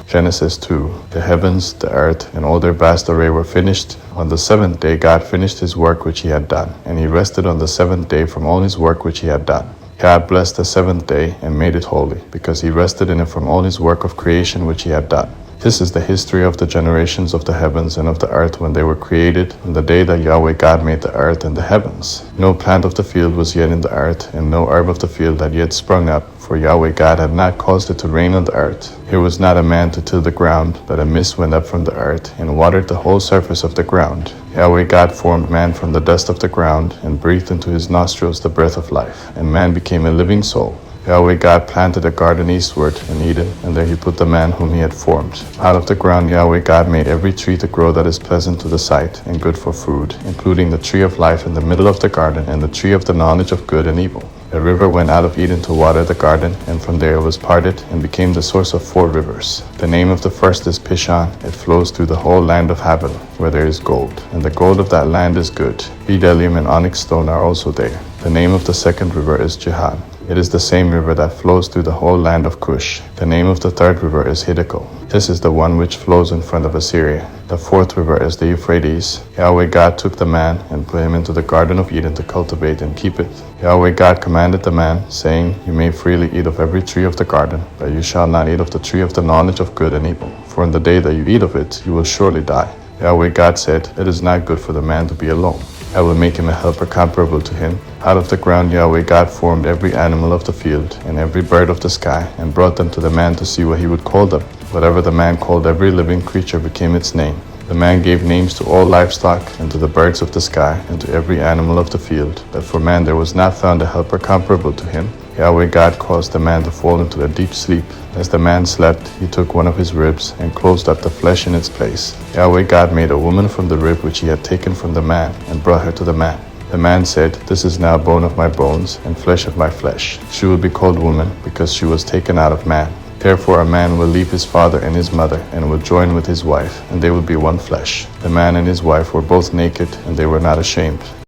Genesis 2. The heavens, the earth, and all their vast array were finished. On the seventh day God finished his work which he had done, and he rested on the seventh day from all his work which he had done. God blessed the seventh day and made it holy, because he rested in it from all his work of creation which he had done. This is the history of the generations of the heavens and of the earth when they were created, on the day that Yahweh God made the earth and the heavens. No plant of the field was yet in the earth, and no herb of the field had yet sprung up, for Yahweh God had not caused it to rain on the earth. There was not a man to till the ground, but a mist went up from the earth, and watered the whole surface of the ground. Yahweh God formed man from the dust of the ground, and breathed into his nostrils the breath of life, and man became a living soul. Yahweh God planted a garden eastward in Eden, and there he put the man whom he had formed. Out of the ground Yahweh God made every tree to grow that is pleasant to the sight and good for food, including the tree of life in the middle of the garden, and the tree of the knowledge of good and evil. A river went out of Eden to water the garden, and from there it was parted, and became the source of 4 rivers. The name of the first is Pishon. It flows through the whole land of Havilah, where there is gold, and the gold of that land is good. Bdellium and onyx stone are also there. The name of the second river is Jihad. It is the same river that flows through the whole land of Cush. The name of the third river is Hiddekel. This is the one which flows in front of Assyria. The fourth river is the Euphrates. Yahweh God took the man and put him into the garden of Eden to cultivate and keep it. Yahweh God commanded the man, saying, You may freely eat of every tree of the garden, but you shall not eat of the tree of the knowledge of good and evil. For in the day that you eat of it, you will surely die. Yahweh God said, It is not good for the man to be alone. I will make him a helper comparable to him. Out of the ground Yahweh God formed every animal of the field and every bird of the sky, and brought them to the man to see what he would call them. Whatever the man called every living creature became its name. The man gave names to all livestock, and to the birds of the sky, and to every animal of the field. But for man there was not found a helper comparable to him. Yahweh God caused the man to fall into a deep sleep. As the man slept, he took one of his ribs and closed up the flesh in its place. Yahweh God made a woman from the rib which he had taken from the man, and brought her to the man. The man said, This is now bone of my bones, and flesh of my flesh. She will be called woman, because she was taken out of man. Therefore a man will leave his father and his mother, and will join with his wife, and they will be one flesh. The man and his wife were both naked, and they were not ashamed.